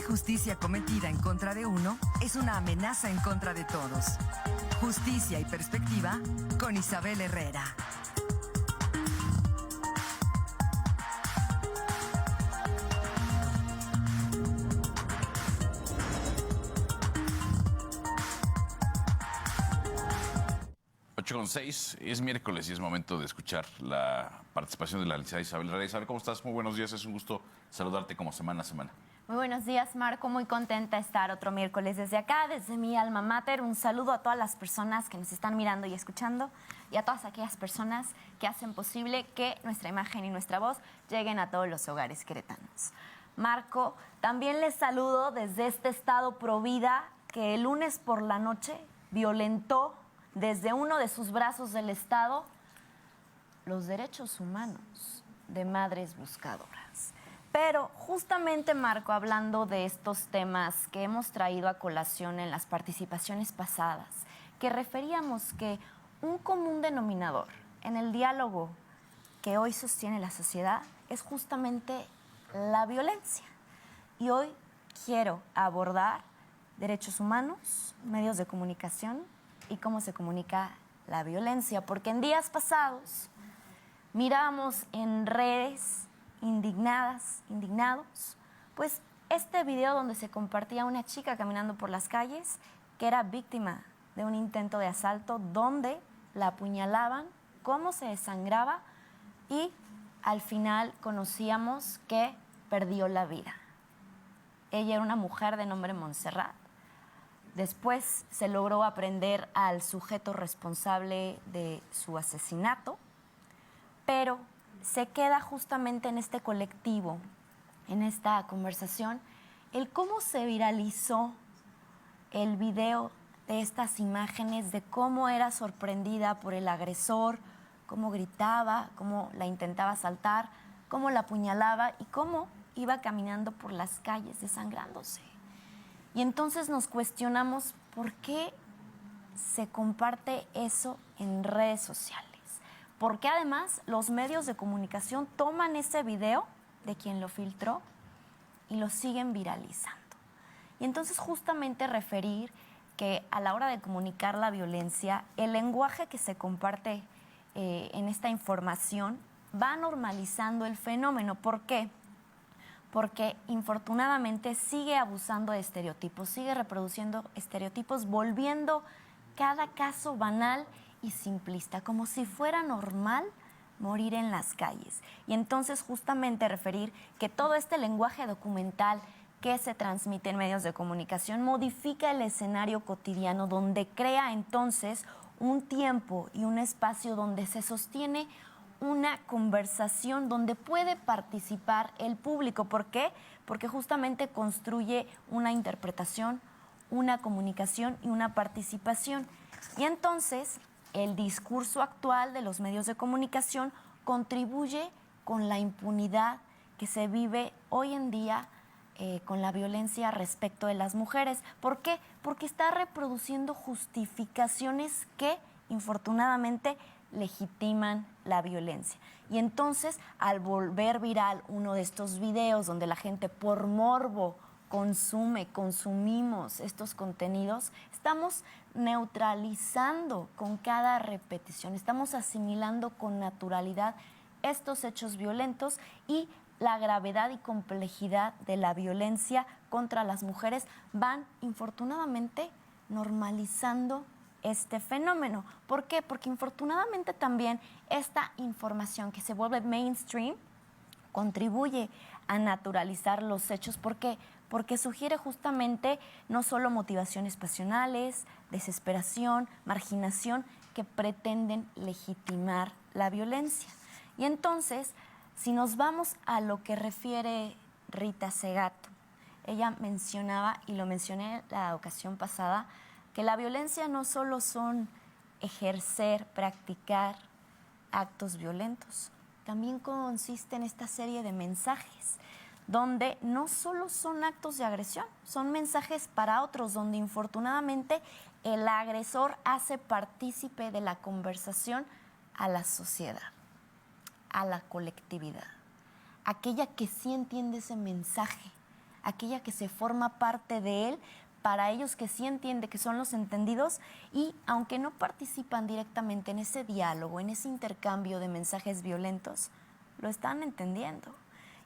injusticia cometida en contra de uno es una amenaza en contra de todos. Justicia y perspectiva con Isabel Herrera. Con 6, es miércoles y es momento de escuchar la participación de la licenciada Isabel Herrera. Isabel, ¿cómo estás? Muy buenos días, es un gusto saludarte como semana a semana. Muy buenos días, Marco, muy contenta de estar otro miércoles desde acá, desde mi alma mater. Un saludo a todas las personas que nos están mirando y escuchando y a todas aquellas personas que hacen posible que nuestra imagen y nuestra voz lleguen a todos los hogares queretanos. Marco, también les saludo desde este estado Provida que el lunes por la noche violentó desde uno de sus brazos del Estado los derechos humanos de madres buscadoras. Pero justamente, Marco, hablando de estos temas que hemos traído a colación en las participaciones pasadas, que referíamos que un común denominador en el diálogo que hoy sostiene la sociedad es justamente la violencia. Y hoy quiero abordar derechos humanos, medios de comunicación y cómo se comunica la violencia, porque en días pasados miramos en redes indignados, pues este video donde se compartía una chica caminando por las calles que era víctima de un intento de asalto donde la apuñalaban, cómo se desangraba y al final conocíamos que perdió la vida. Ella era una mujer de nombre Montserrat. Después se logró aprehender al sujeto responsable de su asesinato, pero se queda justamente en este colectivo, en esta conversación, el cómo se viralizó el video de estas imágenes, de cómo era sorprendida por el agresor, cómo gritaba, cómo la intentaba asaltar, cómo la apuñalaba y cómo iba caminando por las calles desangrándose. Y entonces nos cuestionamos por qué se comparte eso en redes sociales. Porque además los medios de comunicación toman ese video de quien lo filtró y lo siguen viralizando. Y entonces justamente referir que a la hora de comunicar la violencia, el lenguaje que se comparte en esta información va normalizando el fenómeno. ¿Por qué? Porque infortunadamente sigue abusando de estereotipos, sigue reproduciendo estereotipos, volviendo cada caso banal y simplista, como si fuera normal morir en las calles. Y entonces justamente referir que todo este lenguaje documental que se transmite en medios de comunicación modifica el escenario cotidiano, donde crea entonces un tiempo y un espacio donde se sostiene una conversación donde puede participar el público. ¿Por qué? Porque justamente construye una interpretación, una comunicación y una participación. Y entonces el discurso actual de los medios de comunicación contribuye con la impunidad que se vive hoy en día con la violencia respecto de las mujeres. ¿Por qué? Porque está reproduciendo justificaciones que, infortunadamente, legitiman la violencia. Y entonces, al volver viral uno de estos videos donde la gente por morbo consumimos estos contenidos, estamos neutralizando con cada repetición, estamos asimilando con naturalidad estos hechos violentos y la gravedad y complejidad de la violencia contra las mujeres van, infortunadamente, normalizando este fenómeno. ¿Por qué? Porque infortunadamente también esta información que se vuelve mainstream contribuye a naturalizar los hechos. ¿Por qué? Porque sugiere justamente no solo motivaciones pasionales, desesperación, marginación, que pretenden legitimar la violencia. Y entonces, si nos vamos a lo que refiere Rita Segato, ella mencionaba, y lo mencioné la ocasión pasada, que la violencia no solo son ejercer, practicar actos violentos, también consiste en esta serie de mensajes, donde no solo son actos de agresión, son mensajes para otros, donde infortunadamente el agresor hace partícipe de la conversación a la sociedad, a la colectividad, aquella que sí entiende ese mensaje, aquella que se forma parte de él, para ellos que sí entiende que son los entendidos y aunque no participan directamente en ese diálogo, en ese intercambio de mensajes violentos, lo están entendiendo.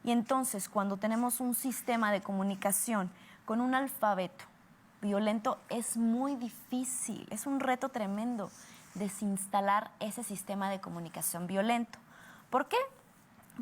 Y entonces cuando tenemos un sistema de comunicación con un alfabeto violento, es muy difícil, es un reto tremendo desinstalar ese sistema de comunicación violento. ¿Por qué?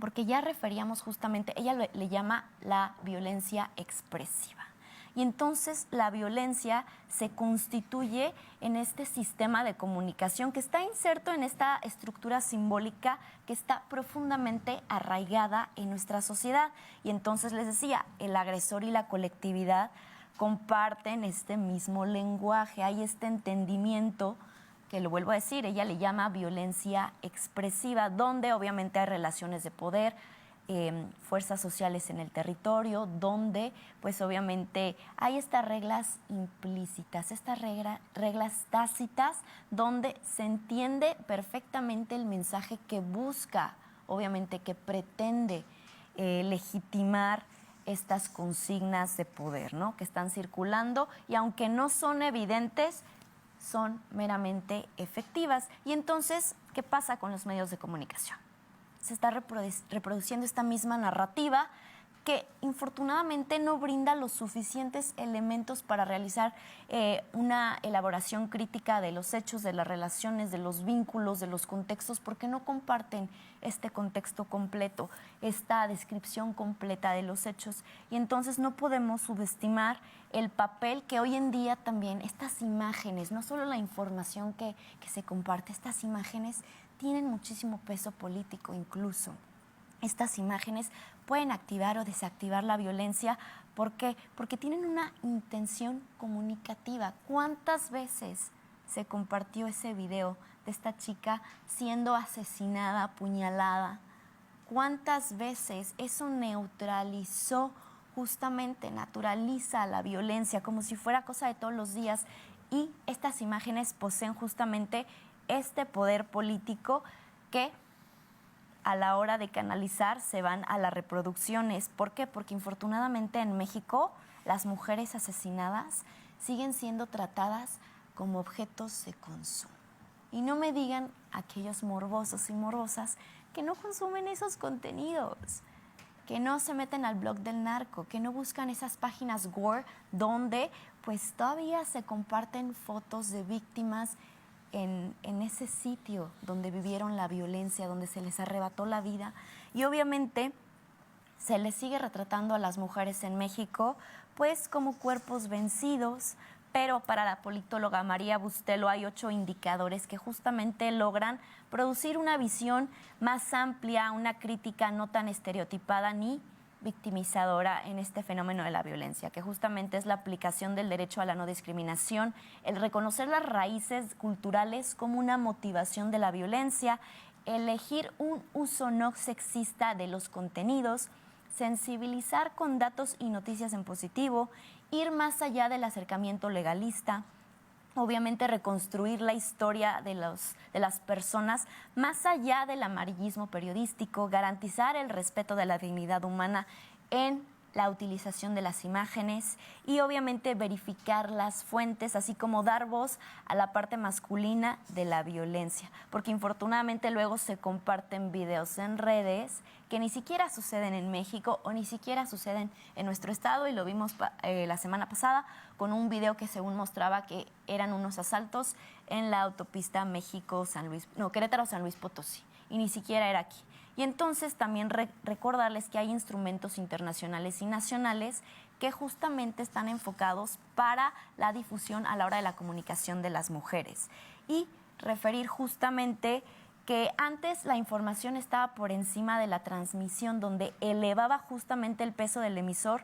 Porque ya referíamos justamente, ella le llama la violencia expresiva. Y entonces la violencia se constituye en este sistema de comunicación que está inserto en esta estructura simbólica que está profundamente arraigada en nuestra sociedad. Y entonces les decía, el agresor y la colectividad comparten este mismo lenguaje, hay este entendimiento que lo vuelvo a decir, ella le llama violencia expresiva, donde obviamente hay relaciones de poder, fuerzas sociales en el territorio, donde pues obviamente hay estas reglas implícitas, estas reglas tácitas, donde se entiende perfectamente el mensaje que busca, obviamente que pretende legitimar estas consignas de poder, ¿no? Que están circulando y aunque no son evidentes, son meramente efectivas. Y entonces, ¿qué pasa con los medios de comunicación? Se está reproduciendo esta misma narrativa que infortunadamente no brinda los suficientes elementos para realizar una elaboración crítica de los hechos, de las relaciones, de los vínculos, de los contextos, porque no comparten este contexto completo, esta descripción completa de los hechos. Y entonces no podemos subestimar el papel que hoy en día también estas imágenes, no solo la información que se comparte, estas imágenes tienen muchísimo peso político incluso. Estas imágenes pueden activar o desactivar la violencia. ¿Por qué? Porque tienen una intención comunicativa. ¿Cuántas veces se compartió ese video de esta chica siendo asesinada, apuñalada? ¿Cuántas veces eso neutralizó, justamente naturaliza la violencia como si fuera cosa de todos los días? Y estas imágenes poseen justamente este poder político que a la hora de canalizar se van a las reproducciones. ¿Por qué? Porque infortunadamente en México las mujeres asesinadas siguen siendo tratadas como objetos de consumo. Y no me digan aquellos morbosos y morbosas que no consumen esos contenidos, que no se meten al blog del narco, que no buscan esas páginas gore donde pues todavía se comparten fotos de víctimas en ese sitio donde vivieron la violencia, donde se les arrebató la vida. Y obviamente se les sigue retratando a las mujeres en México pues como cuerpos vencidos, pero para la politóloga María Bustelo hay 8 indicadores que justamente logran producir una visión más amplia, una crítica no tan estereotipada ni victimizadora en este fenómeno de la violencia, que justamente es la aplicación del derecho a la no discriminación, el reconocer las raíces culturales como una motivación de la violencia, elegir un uso no sexista de los contenidos, sensibilizar con datos y noticias en positivo, ir más allá del acercamiento legalista, obviamente reconstruir la historia de las personas más allá del amarillismo periodístico, garantizar el respeto de la dignidad humana en la utilización de las imágenes y obviamente verificar las fuentes, así como dar voz a la parte masculina de la violencia, porque infortunadamente luego se comparten videos en redes que ni siquiera suceden en México o ni siquiera suceden en nuestro estado, y lo vimos la semana pasada con un video que según mostraba que eran unos asaltos en la autopista Querétaro-San Luis Potosí, y ni siquiera era aquí. Y entonces también recordarles que hay instrumentos internacionales y nacionales que justamente están enfocados para la difusión a la hora de la comunicación de las mujeres. Y referir justamente que antes la información estaba por encima de la transmisión, donde elevaba justamente el peso del emisor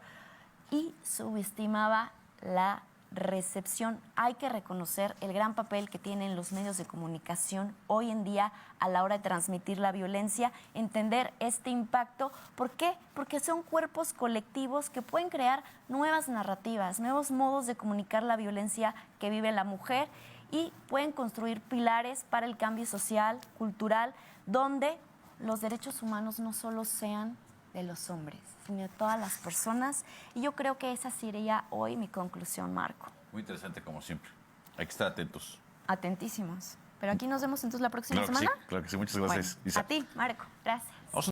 y subestimaba la recepción. Hay que reconocer el gran papel que tienen los medios de comunicación hoy en día a la hora de transmitir la violencia, entender este impacto. ¿Por qué? Porque son cuerpos colectivos que pueden crear nuevas narrativas, nuevos modos de comunicar la violencia que vive la mujer y pueden construir pilares para el cambio social, cultural, donde los derechos humanos no solo sean de los hombres, sino de todas las personas. Y yo creo que esa sería hoy mi conclusión, Marco. Muy interesante, como siempre. Hay que estar atentos. Atentísimos. Pero aquí nos vemos entonces la próxima Claro que semana. sí, claro que sí. Muchas gracias, Bueno, Isa. a ti, Marco. Gracias.